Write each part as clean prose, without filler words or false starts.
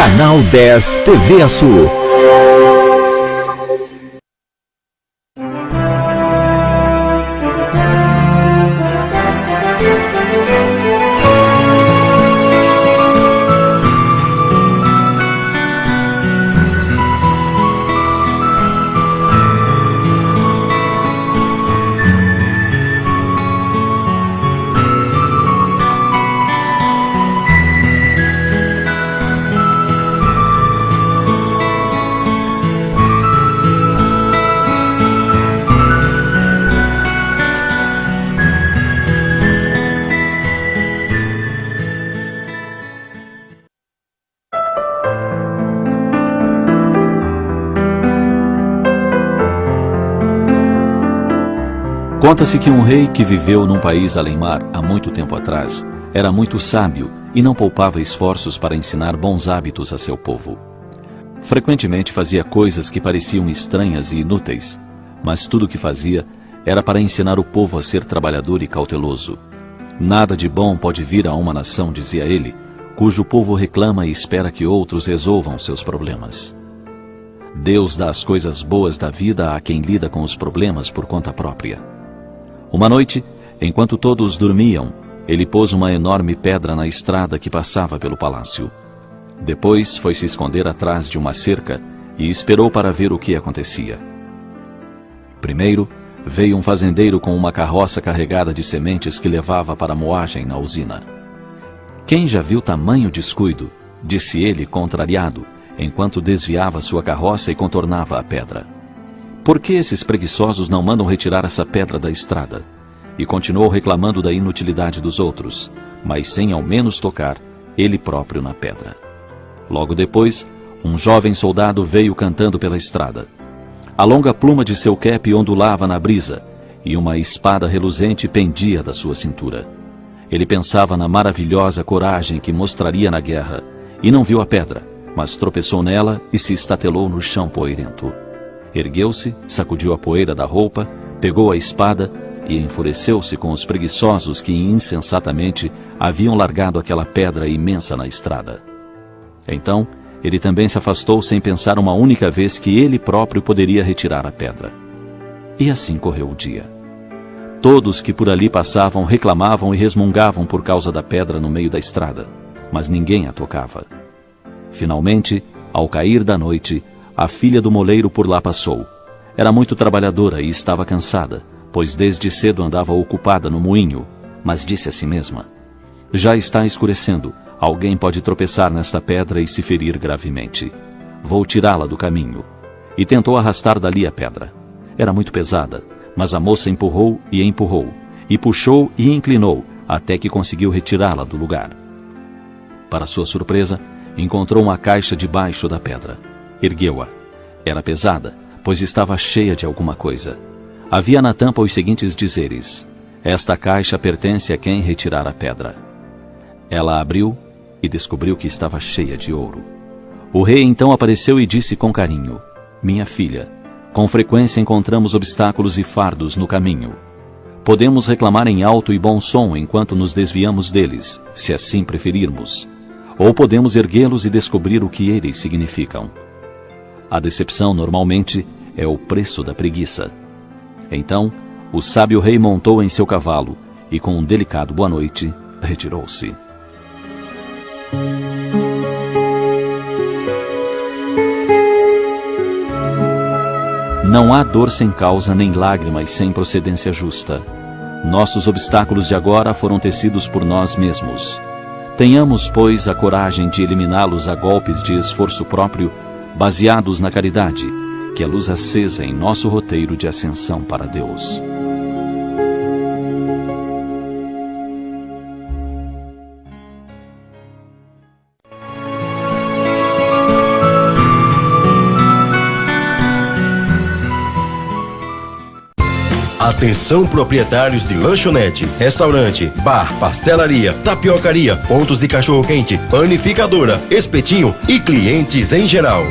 Canal 10 TV Açu. Conta-se que um rei que viveu num país além-mar há muito tempo atrás era muito sábio e não poupava esforços para ensinar bons hábitos a seu povo. Frequentemente fazia coisas que pareciam estranhas e inúteis, mas tudo o que fazia era para ensinar o povo a ser trabalhador e cauteloso. Nada de bom pode vir a uma nação, dizia ele, cujo povo reclama e espera que outros resolvam seus problemas. Deus dá as coisas boas da vida a quem lida com os problemas por conta própria. Uma noite, enquanto todos dormiam, ele pôs uma enorme pedra na estrada que passava pelo palácio. Depois foi se esconder atrás de uma cerca e esperou para ver o que acontecia. Primeiro, veio um fazendeiro com uma carroça carregada de sementes que levava para a moagem na usina. Quem já viu tamanho descuido, disse ele contrariado, enquanto desviava sua carroça e contornava a pedra. Por que esses preguiçosos não mandam retirar essa pedra da estrada? E continuou reclamando da inutilidade dos outros, mas sem ao menos tocar ele próprio na pedra. Logo depois, um jovem soldado veio cantando pela estrada. A longa pluma de seu cap ondulava na brisa, e uma espada reluzente pendia da sua cintura. Ele pensava na maravilhosa coragem que mostraria na guerra, e não viu a pedra, mas tropeçou nela e se estatelou no chão poeirento. Ergueu-se, sacudiu a poeira da roupa, pegou a espada e enfureceu-se com os preguiçosos que insensatamente haviam largado aquela pedra imensa na estrada. Então, ele também se afastou sem pensar uma única vez que ele próprio poderia retirar a pedra. E assim correu o dia. Todos que por ali passavam reclamavam e resmungavam por causa da pedra no meio da estrada, mas ninguém a tocava. Finalmente, ao cair da noite, a filha do moleiro por lá passou. Era muito trabalhadora e estava cansada, pois desde cedo andava ocupada no moinho, mas disse a si mesma: já está escurecendo, alguém pode tropeçar nesta pedra e se ferir gravemente. Vou tirá-la do caminho. E tentou arrastar dali a pedra. Era muito pesada, mas a moça empurrou, e puxou e inclinou, até que conseguiu retirá-la do lugar. Para sua surpresa, encontrou uma caixa debaixo da pedra. Ergueu-a. Era pesada, pois estava cheia de alguma coisa. Havia na tampa os seguintes dizeres: esta caixa pertence a quem retirar a pedra. Ela abriu e descobriu que estava cheia de ouro. O rei então apareceu e disse com carinho: minha filha, com frequência encontramos obstáculos e fardos no caminho. Podemos reclamar em alto e bom som enquanto nos desviamos deles, se assim preferirmos. Ou podemos erguê-los e descobrir o que eles significam. A decepção, normalmente, é o preço da preguiça. Então, o sábio rei montou em seu cavalo e, com um delicado boa noite, retirou-se. Não há dor sem causa, nem lágrimas sem procedência justa. Nossos obstáculos de agora foram tecidos por nós mesmos. Tenhamos, pois, a coragem de eliminá-los a golpes de esforço próprio, baseados na caridade, que é luz acesa em nosso roteiro de ascensão para Deus. Atenção proprietários de lanchonete, restaurante, bar, pastelaria, tapiocaria, pontos de cachorro-quente, panificadora, espetinho e clientes em geral.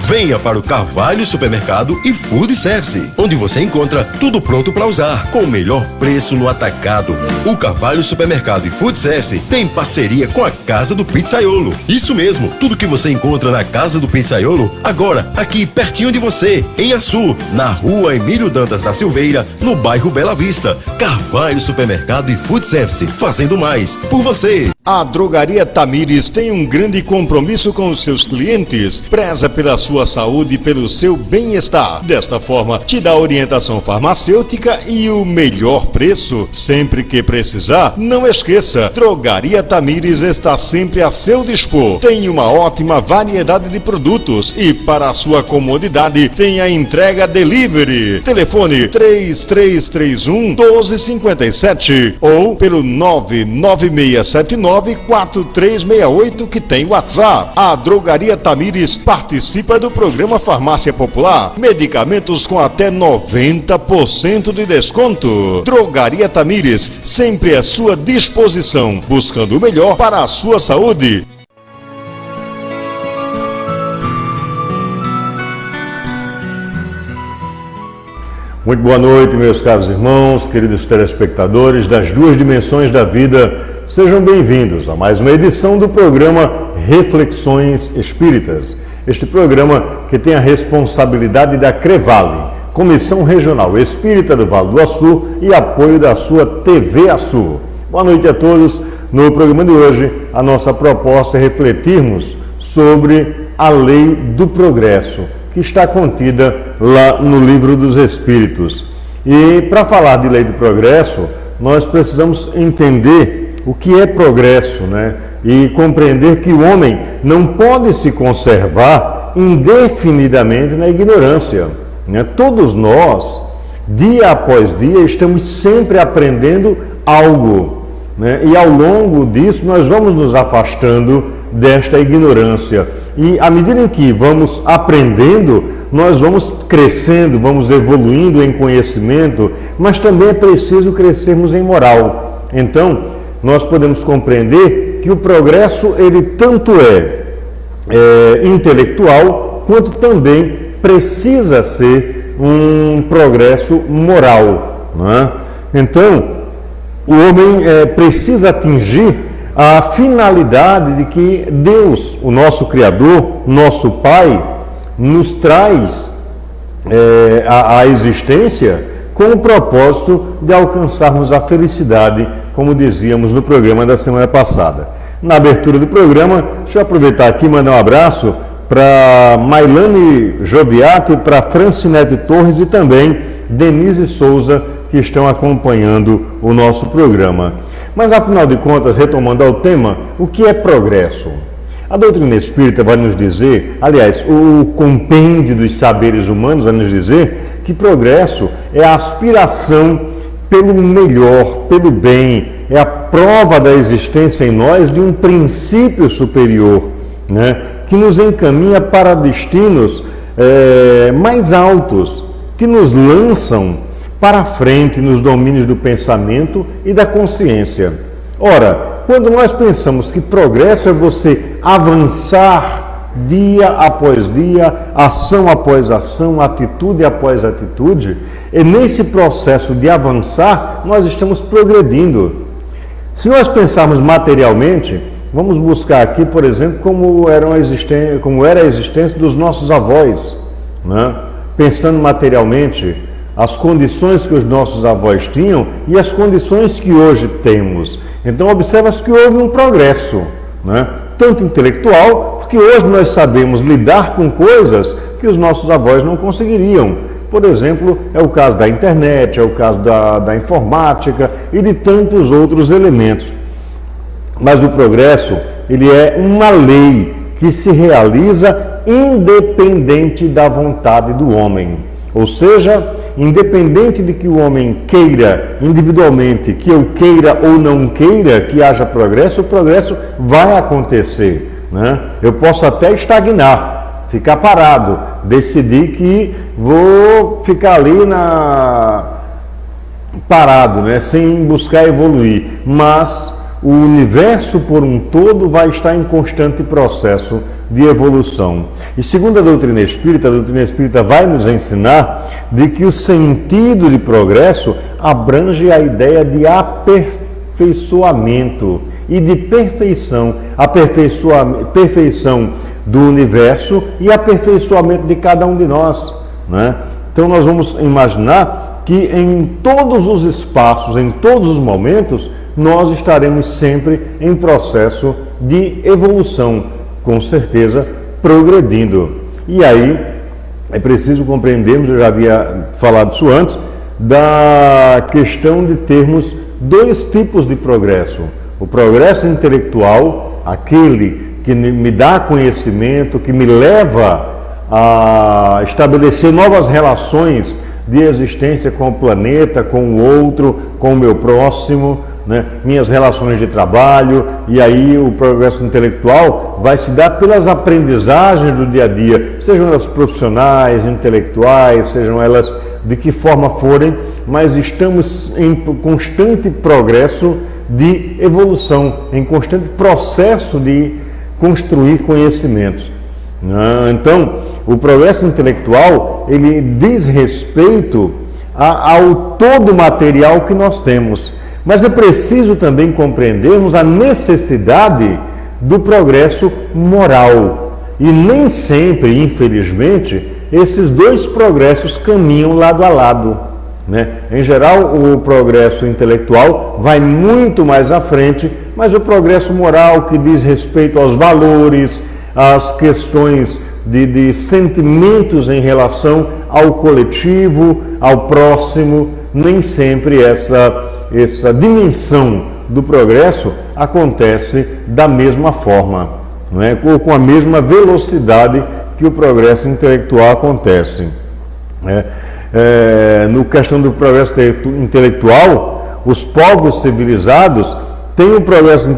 Venha para o Carvalho Supermercado e Food Service, onde você encontra tudo pronto para usar, com o melhor preço no atacado. O Carvalho Supermercado e Food Service tem parceria com a Casa do Pizzaiolo. Isso mesmo, tudo que você encontra na Casa do Pizzaiolo, agora aqui pertinho de você, em Açu, na Rua Emílio Dantas da Silveira, no bairro Bela Vista. Carvalho Supermercado e Food Service, fazendo mais por você. A Drogaria Tamires tem um grande compromisso com os seus clientes, preza pela sua saúde e pelo seu bem-estar. Desta forma, te dá orientação farmacêutica e o melhor preço. Sempre que precisar, não esqueça, Drogaria Tamires está sempre a seu dispor. Tem uma ótima variedade de produtos e, para a sua comodidade, tem a entrega delivery. Telefone 3331-1257 ou pelo 99679 4368, que tem WhatsApp. A Drogaria Tamires participa do programa Farmácia Popular. Medicamentos com até 90% de desconto. Drogaria Tamires, sempre à sua disposição, buscando o melhor para a sua saúde. Muito boa noite, meus caros irmãos, queridos telespectadores das duas dimensões da vida. Sejam bem-vindos a mais uma edição do programa Reflexões Espíritas. Este programa que tem a responsabilidade da Crevale, Comissão Regional Espírita do Vale do Açu, e apoio da sua TV Açu. Boa noite a todos. No programa de hoje, a nossa proposta é refletirmos sobre a lei do progresso, que está contida lá no Livro dos Espíritos. E para falar de lei do progresso, nós precisamos entender o que é progresso, né? E compreender que o homem não pode se conservar indefinidamente na ignorância, né? Todos nós, dia após dia, estamos sempre aprendendo algo, né? E ao longo disso nós vamos nos afastando desta ignorância. E à medida em que vamos aprendendo, nós vamos crescendo, vamos evoluindo em conhecimento, mas também é preciso crescermos em moral. Então, nós podemos compreender que o progresso, ele tanto é intelectual, quanto também precisa ser um progresso moral, né? Então, o homem precisa atingir a finalidade de que Deus, o nosso Criador, nosso Pai, nos traz à existência com o propósito de alcançarmos a felicidade, como dizíamos no programa da semana passada. Na abertura do programa, deixa eu aproveitar aqui e mandar um abraço para Mailane Joviato, para Francinete Torres e também Denise Souza, que estão acompanhando o nosso programa. Mas, afinal de contas, retomando ao tema, o que é progresso? A doutrina espírita vai nos dizer, aliás, o compêndio dos saberes humanos vai nos dizer que progresso é a aspiração pelo melhor, pelo bem, é a prova da existência em nós de um princípio superior, né, que nos encaminha para destinos mais altos, que nos lançam para frente nos domínios do pensamento e da consciência. Ora, quando nós pensamos que progresso é você avançar dia após dia, ação após ação, atitude após atitude, e nesse processo de avançar, nós estamos progredindo. Se nós pensarmos materialmente, vamos buscar aqui, por exemplo, como era a existência dos nossos avós, né? Pensando materialmente, as condições que os nossos avós tinham e as condições que hoje temos. Então, observa-se que houve um progresso, né? Tanto intelectual, porque hoje nós sabemos lidar com coisas que os nossos avós não conseguiriam. Por exemplo, é o caso da internet, é o caso da informática e de tantos outros elementos. Mas o progresso, ele é uma lei que se realiza independente da vontade do homem. Ou seja, independente de que o homem queira individualmente, que eu queira ou não queira que haja progresso, o progresso vai acontecer, né? Eu posso até estagnar, ficar parado, decidir que vou ficar ali parado, né? Sem buscar evoluir, mas o universo por um todo vai estar em constante processo de evolução. E segundo a doutrina espírita vai nos ensinar de que o sentido de progresso abrange a ideia de aperfeiçoamento e de perfeição, perfeição do universo e aperfeiçoamento de cada um de nós, né? Então nós vamos imaginar que em todos os espaços, em todos os momentos, nós estaremos sempre em processo de evolução, com certeza progredindo. E aí é preciso compreendermos, eu já havia falado isso antes, da questão de termos dois tipos de progresso. O progresso intelectual, aquele que me dá conhecimento, que me leva a estabelecer novas relações de existência com o planeta, com o outro, com o meu próximo, né? Minhas relações de trabalho, e aí o progresso intelectual vai se dar pelas aprendizagens do dia a dia, sejam elas profissionais, intelectuais, sejam elas de que forma forem, mas estamos em constante progresso de evolução, em constante processo de construir conhecimentos. Então, o progresso intelectual, ele diz respeito ao todo material que nós temos. Mas é preciso também compreendermos a necessidade do progresso moral. E nem sempre, infelizmente, esses dois progressos caminham lado a lado, né? Em geral, o progresso intelectual vai muito mais à frente, mas o progresso moral, que diz respeito aos valores, às questões de sentimentos em relação ao coletivo, ao próximo, nem sempre essa dimensão do progresso acontece da mesma forma, não é? Ou com a mesma velocidade que o progresso intelectual acontece. No questão do progresso intelectual, os povos civilizados têm o progresso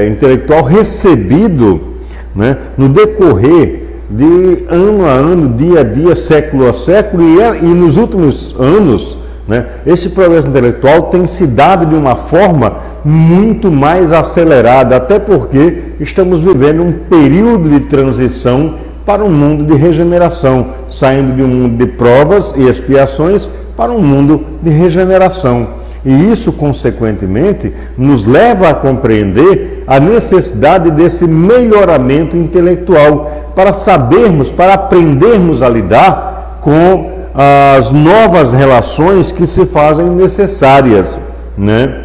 intelectual recebido, né, no decorrer de ano a ano, dia a dia, século a século, e nos últimos anos, né, esse progresso intelectual tem se dado de uma forma muito mais acelerada, até porque estamos vivendo um período de transição para um mundo de regeneração, saindo de um mundo de provas e expiações para um mundo de regeneração. E isso, consequentemente, nos leva a compreender a necessidade desse melhoramento intelectual para sabermos, para aprendermos a lidar com as novas relações que se fazem necessárias, né?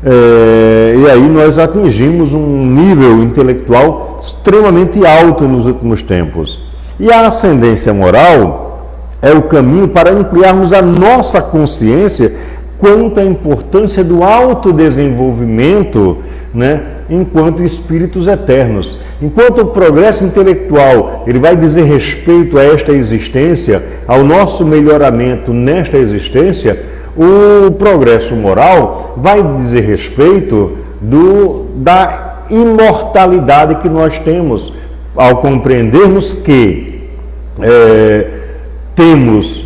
E aí nós atingimos um nível intelectual extremamente alto nos últimos tempos. E a ascendência moral é o caminho para ampliarmos a nossa consciência quanto à importância do autodesenvolvimento, né, enquanto espíritos eternos. Enquanto o progresso intelectual ele vai dizer respeito a esta existência, ao nosso melhoramento nesta existência, o progresso moral vai dizer respeito da imortalidade que nós temos, ao compreendermos que temos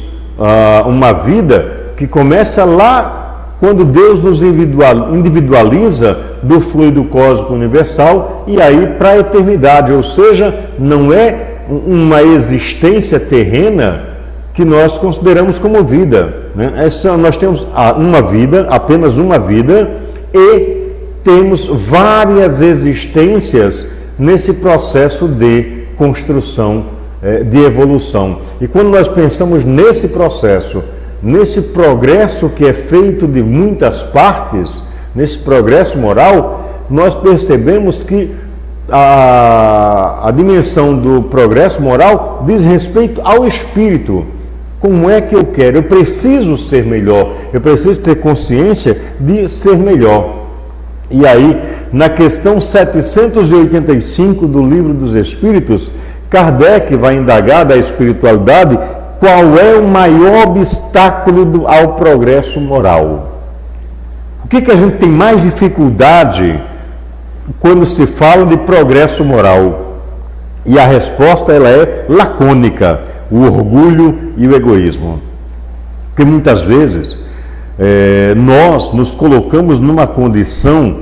uma vida que começa lá quando Deus nos individualiza do fluido cósmico universal e aí para a eternidade, ou seja, não é uma existência terrena que nós consideramos como vida, né? Nós temos uma vida, apenas uma vida, e temos várias existências nesse processo de construção, de evolução. E quando nós pensamos nesse processo, nesse progresso que é feito de muitas partes, nesse progresso moral, nós percebemos que a dimensão do progresso moral diz respeito ao espírito. Como é que eu quero? Eu preciso ser melhor, eu preciso ter consciência de ser melhor. E aí, na questão 785 do Livro dos Espíritos, Kardec vai indagar da espiritualidade qual é o maior obstáculo ao progresso moral. O que a gente tem mais dificuldade quando se fala de progresso moral? E a resposta ela é lacônica: o orgulho e o egoísmo. Porque muitas vezes nós nos colocamos numa condição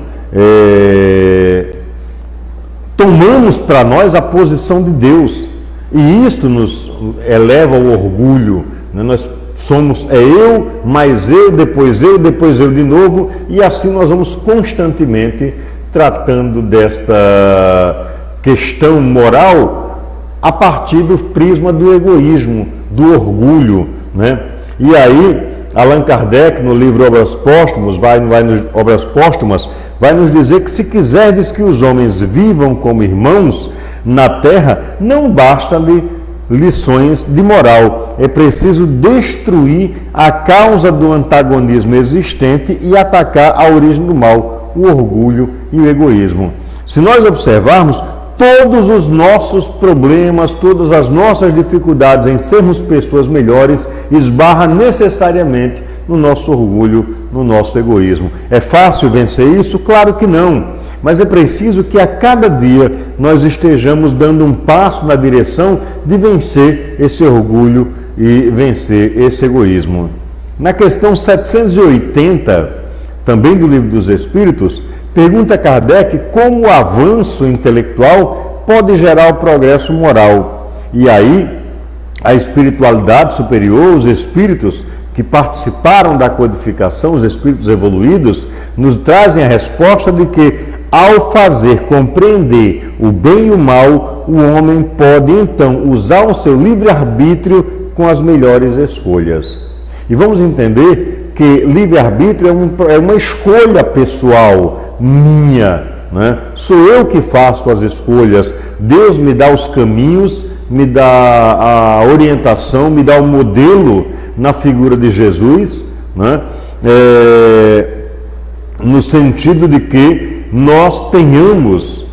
tão tomamos para nós a posição de Deus. E isto nos eleva ao orgulho, né? Nós somos, eu, mais eu, depois eu de novo, e assim nós vamos constantemente tratando desta questão moral a partir do prisma do egoísmo, do orgulho, né? E aí, Allan Kardec, no livro Obras Póstumas, vai nos dizer que se quiserdes que os homens vivam como irmãos na terra, não basta-lhe lições de moral. É preciso destruir a causa do antagonismo existente e atacar a origem do mal, o orgulho e o egoísmo. Se nós observarmos, todos os nossos problemas, todas as nossas dificuldades em sermos pessoas melhores, esbarra necessariamente no nosso orgulho, no nosso egoísmo. É fácil vencer isso? Claro que não. Mas é preciso que a cada dia nós estejamos dando um passo na direção de vencer esse orgulho e vencer esse egoísmo. Na questão 780, também do Livro dos Espíritos, pergunta Kardec como o avanço intelectual pode gerar o progresso moral. E aí, a espiritualidade superior, os espíritos que participaram da codificação, os espíritos evoluídos, nos trazem a resposta de que, ao fazer compreender o bem e o mal, o homem pode então usar o seu livre-arbítrio com as melhores escolhas. E vamos entender que livre-arbítrio é uma escolha pessoal, minha, né? Sou eu que faço as escolhas. Deus me dá os caminhos, me dá a orientação, me dá o modelo na figura de Jesus, né? No sentido de que nós tenhamos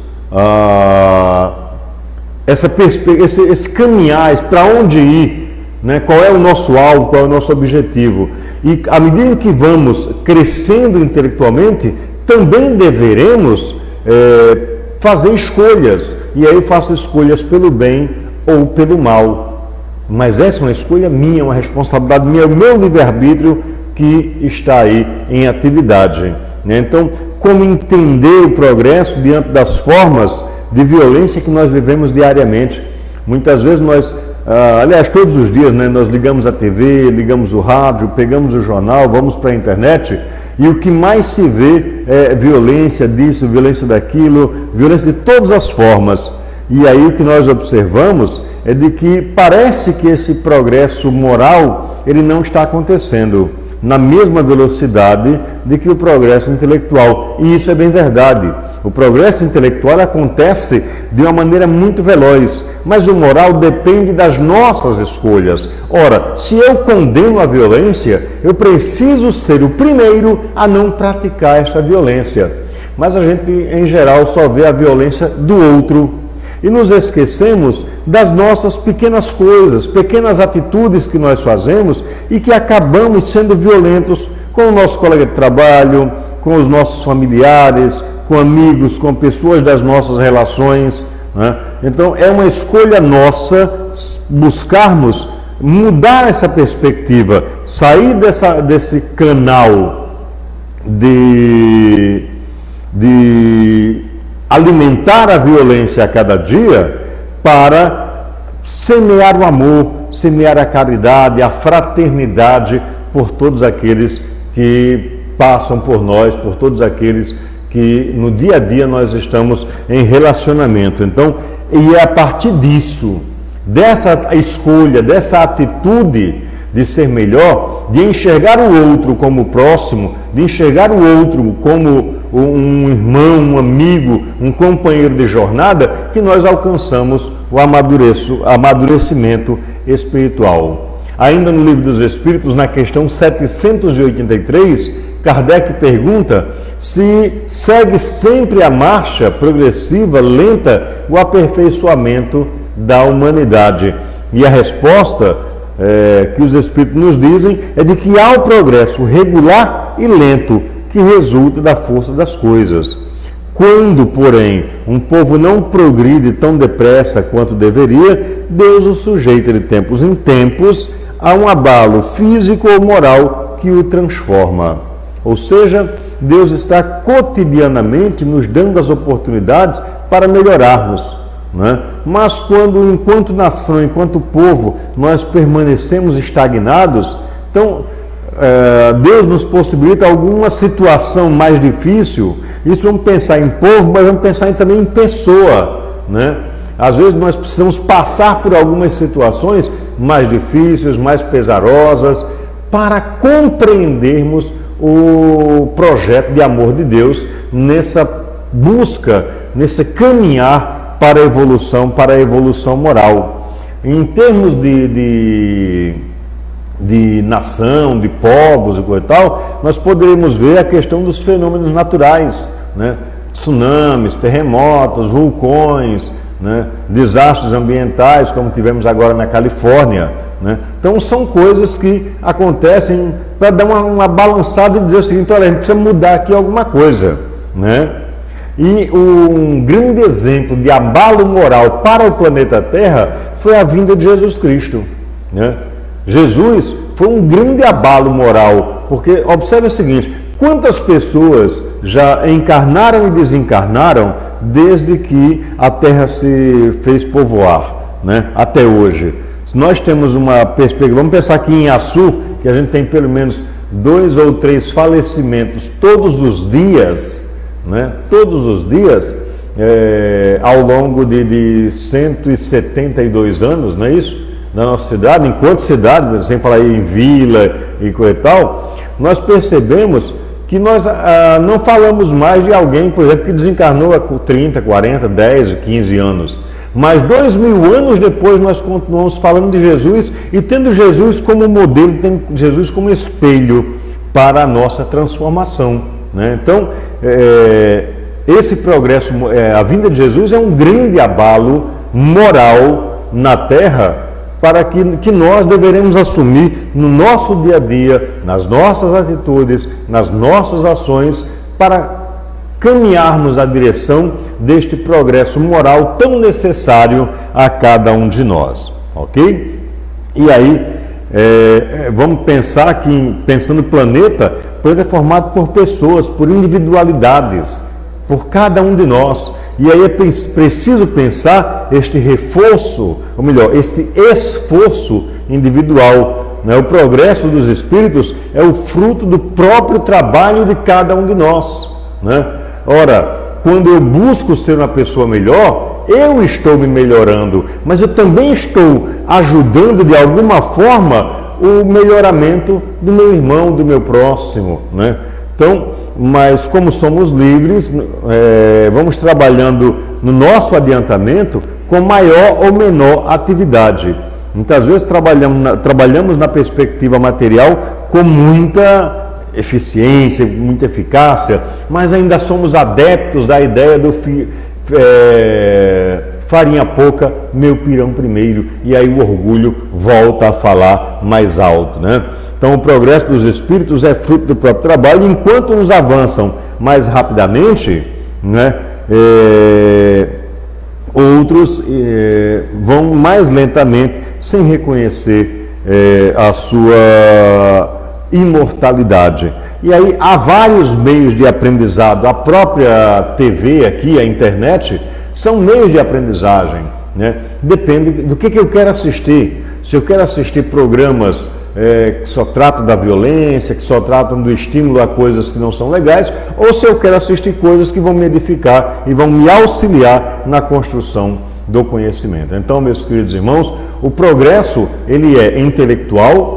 esse caminhar, para onde ir, né? Qual é o nosso alvo, qual é o nosso objetivo. E à medida que vamos crescendo intelectualmente, também deveremos fazer escolhas. E aí eu faço escolhas pelo bem ou pelo mal. Mas essa é uma escolha minha, uma responsabilidade minha, o meu livre-arbítrio que está aí em atividade, né? Então, como entender o progresso diante das formas de violência que nós vivemos diariamente? Muitas vezes nós, aliás, todos os dias, né, nós ligamos a TV, ligamos o rádio, pegamos o jornal, vamos para a internet, e o que mais se vê é violência disso, violência daquilo, violência de todas as formas. E aí o que nós observamos é de que parece que esse progresso moral, ele não está acontecendo na mesma velocidade de que o progresso intelectual. E isso é bem verdade. O progresso intelectual acontece de uma maneira muito veloz, mas o moral depende das nossas escolhas. Ora, se eu condeno a violência, eu preciso ser o primeiro a não praticar esta violência. Mas a gente, em geral, só vê a violência do outro. E nos esquecemos das nossas pequenas coisas, pequenas atitudes que nós fazemos e que acabamos sendo violentos com o nosso colega de trabalho, com os nossos familiares, com amigos, com pessoas das nossas relações, né? Então é uma escolha nossa buscarmos mudar essa perspectiva, sair desse canal de alimentar a violência a cada dia para semear o amor, semear a caridade, a fraternidade por todos aqueles que passam por nós, por todos aqueles que no dia a dia nós estamos em relacionamento. Então, e é a partir disso, dessa escolha, dessa atitude de ser melhor, de enxergar o outro como próximo, de enxergar o outro como um irmão, um amigo, um companheiro de jornada, que nós alcançamos o amadurecimento espiritual. Ainda no Livro dos Espíritos, na questão 783, Kardec pergunta se segue sempre a marcha progressiva, lenta, o aperfeiçoamento da humanidade. E a resposta que os Espíritos nos dizem é de que há o progresso regular e lento que resulta da força das coisas. Quando, porém, um povo não progride tão depressa quanto deveria, Deus o sujeita de tempos em tempos a um abalo físico ou moral que o transforma. Ou seja, Deus está cotidianamente nos dando as oportunidades para melhorarmos, né? Mas enquanto nação, enquanto povo, nós permanecemos estagnados, então Deus nos possibilita alguma situação mais difícil. Isso vamos pensar em povo, mas vamos pensar também em pessoa, né? Às vezes nós precisamos passar por algumas situações mais difíceis, mais pesarosas, para compreendermos o projeto de amor de Deus nessa busca, nesse caminhar para a evolução moral. Em termos de nação, de povos e coisa e tal, nós poderíamos ver a questão dos fenômenos naturais, né? Tsunamis, terremotos, vulcões, né? Desastres ambientais, como tivemos agora na Califórnia, né? Então são coisas que acontecem para dar uma balançada e dizer o seguinte: olha, a gente precisa mudar aqui alguma coisa, né? E um grande exemplo de abalo moral para o planeta Terra foi a vinda de Jesus Cristo, né? Jesus foi um grande abalo moral, porque observe o seguinte: quantas pessoas já encarnaram e desencarnaram desde que a Terra se fez povoar, né? Até hoje. Se nós temos uma perspectiva, vamos pensar aqui em Açu, que a gente tem pelo menos 2 ou 3 falecimentos todos os dias, né? Todos os dias, ao longo de 172 anos, não é isso? Na nossa cidade, enquanto cidade, sem falar em vila e coisa e tal, nós percebemos que nós não falamos mais de alguém, por exemplo, que desencarnou há 30, 40, 10, 15 anos. Mas 2000 anos depois nós continuamos falando de Jesus e tendo Jesus como modelo, tendo Jesus como espelho para a nossa transformação, né? Então, esse progresso, a vinda de Jesus é um grande abalo moral na Terra, para que nós deveremos assumir no nosso dia a dia, nas nossas atitudes, nas nossas ações, para caminharmos na direção deste progresso moral tão necessário a cada um de nós, ok? E aí, vamos pensar que, pensando no planeta, o planeta é formado por pessoas, por individualidades, por cada um de nós. E aí é preciso pensar este reforço, ou melhor, este esforço individual, né? O progresso dos espíritos é o fruto do próprio trabalho de cada um de nós, né? Ora, quando eu busco ser uma pessoa melhor, eu estou me melhorando, mas eu também estou ajudando de alguma forma o melhoramento do meu irmão, do meu próximo, né? Então, mas como somos livres, vamos trabalhando no nosso adiantamento com maior ou menor atividade. Muitas vezes trabalhamos na perspectiva material com muita eficiência, muita eficácia, mas ainda somos adeptos da ideia do farinha pouca, meu pirão primeiro, e aí o orgulho volta a falar mais alto, né? Então o progresso dos espíritos é fruto do próprio trabalho, enquanto uns avançam mais rapidamente, né? Outros vão mais lentamente, sem reconhecer a sua imortalidade. E aí há vários meios de aprendizado. A própria TV aqui, a internet, são meios de aprendizagem, né? Depende do que eu quero assistir. Se eu quero assistir programas que só tratam da violência, que só tratam do estímulo a coisas que não são legais, ou se eu quero assistir coisas que vão me edificar e vão me auxiliar na construção do conhecimento. Então, meus queridos irmãos, o progresso, ele é intelectual,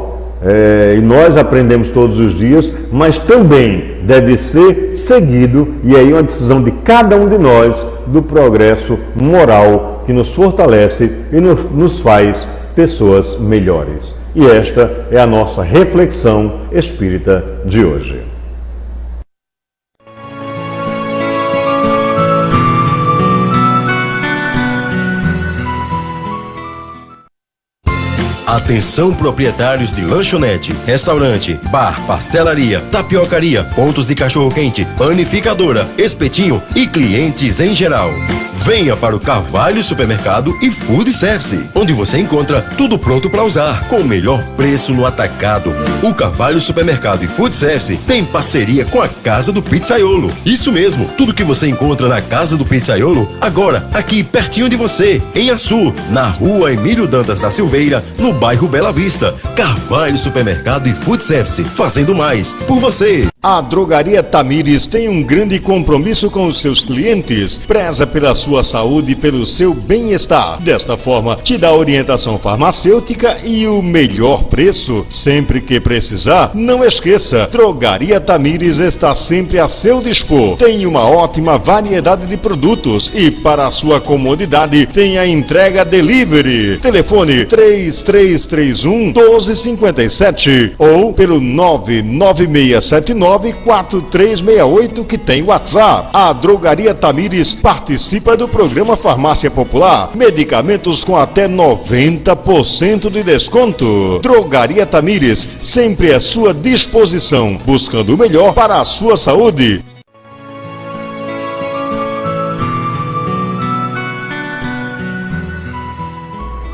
e nós aprendemos todos os dias, mas também deve ser seguido, e aí uma decisão de cada um de nós, do progresso moral que nos fortalece e nos faz pessoas melhores. E esta é a nossa reflexão espírita de hoje. Atenção proprietários de lanchonete, restaurante, bar, pastelaria, tapiocaria, pontos de cachorro-quente, panificadora, espetinho e clientes em geral. Venha para o Carvalho Supermercado e Food Service, onde você encontra tudo pronto para usar, com o melhor preço no atacado. O Carvalho Supermercado e Food Service tem parceria com a Casa do Pizzaiolo. Isso mesmo, tudo que você encontra na Casa do Pizzaiolo, agora aqui pertinho de você, em Açu, na Rua Emílio Dantas da Silveira, no bairro Bela Vista. Carvalho Supermercado e Food Service, fazendo mais por você. A Drogaria Tamires tem um grande compromisso com os seus clientes, preza pela sua saúde e pelo seu bem-estar. Desta forma, te dá orientação farmacêutica e o melhor preço. Sempre que precisar, não esqueça, Drogaria Tamires está sempre a seu dispor. Tem uma ótima variedade de produtos e, para a sua comodidade, tem a entrega delivery. Telefone 3331-1257 ou pelo 99679-4368 que tem WhatsApp. A Drogaria Tamires participa do programa Farmácia Popular. Medicamentos com até 90% de desconto. Drogaria Tamires, sempre à sua disposição, buscando o melhor para a sua saúde.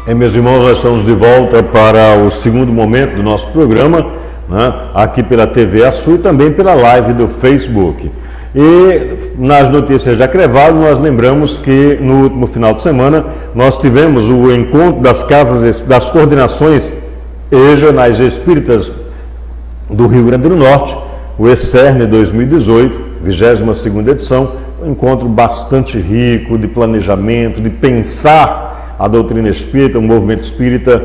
Meus irmãos, nós estamos de volta para o segundo momento do nosso programa, né, aqui pela TV Açu e também pela live do Facebook. E nas notícias da Crevado, nós lembramos que no último final de semana nós tivemos o encontro das casas, das coordenações regionais espíritas do Rio Grande do Norte, o ECERN 2018, 22ª edição, um encontro bastante rico de planejamento, de pensar a doutrina espírita, o movimento espírita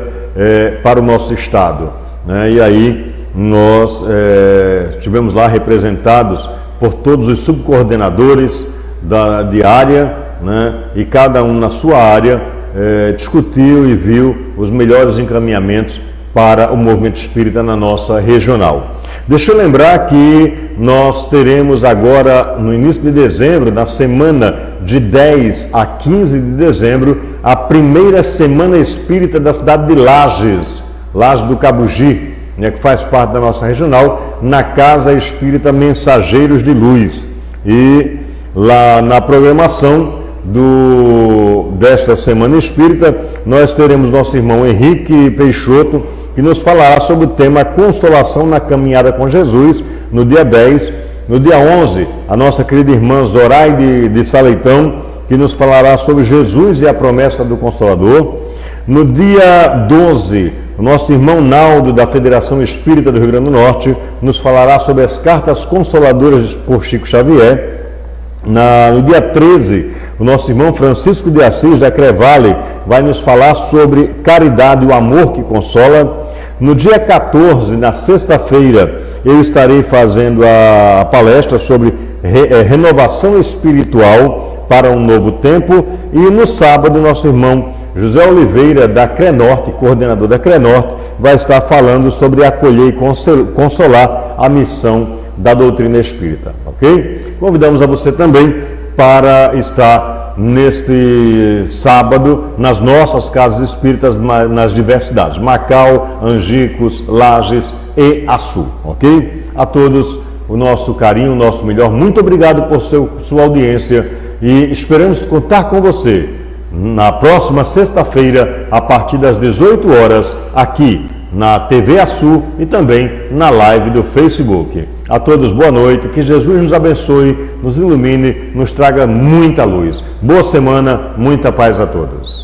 para o nosso estado, né? E aí nós estivemos lá representados por todos os subcoordenadores de área, né? E cada um na sua área discutiu e viu os melhores encaminhamentos para o movimento espírita na nossa regional. Deixa eu lembrar que nós teremos agora, no início de dezembro, na semana de 10 a 15 de dezembro, a primeira Semana Espírita da cidade de Lages, Lages do Cabugi, né, que faz parte da nossa regional, na Casa Espírita Mensageiros de Luz. E lá na programação desta Semana Espírita, nós teremos nosso irmão Henrique Peixoto, que nos falará sobre o tema Consolação na Caminhada com Jesus, no dia 10. No dia 11, a nossa querida irmã Zoraide de Saleitão, que nos falará sobre Jesus e a promessa do Consolador. No dia 12, o nosso irmão Naldo, da Federação Espírita do Rio Grande do Norte, nos falará sobre as cartas consoladoras por Chico Xavier. No dia 13, o nosso irmão Francisco de Assis, da Crevale, vai nos falar sobre caridade e o amor que consola. No dia 14, na sexta-feira, eu estarei fazendo a palestra sobre renovação espiritual para um novo tempo. E no sábado, nosso irmão José Oliveira, da Crenorte, coordenador da Crenorte, vai estar falando sobre acolher e consolar a missão da doutrina espírita, ok? Convidamos a você também para estar neste sábado nas nossas casas espíritas nas diversidades, Macau, Angicos, Lages e Açu, ok? A todos o nosso carinho, o nosso melhor. Muito obrigado por sua audiência e esperamos contar com você na próxima sexta-feira, a partir das 18 horas, aqui na TV Açu e também na live do Facebook. A todos boa noite, que Jesus nos abençoe, nos ilumine, nos traga muita luz. Boa semana, muita paz a todos.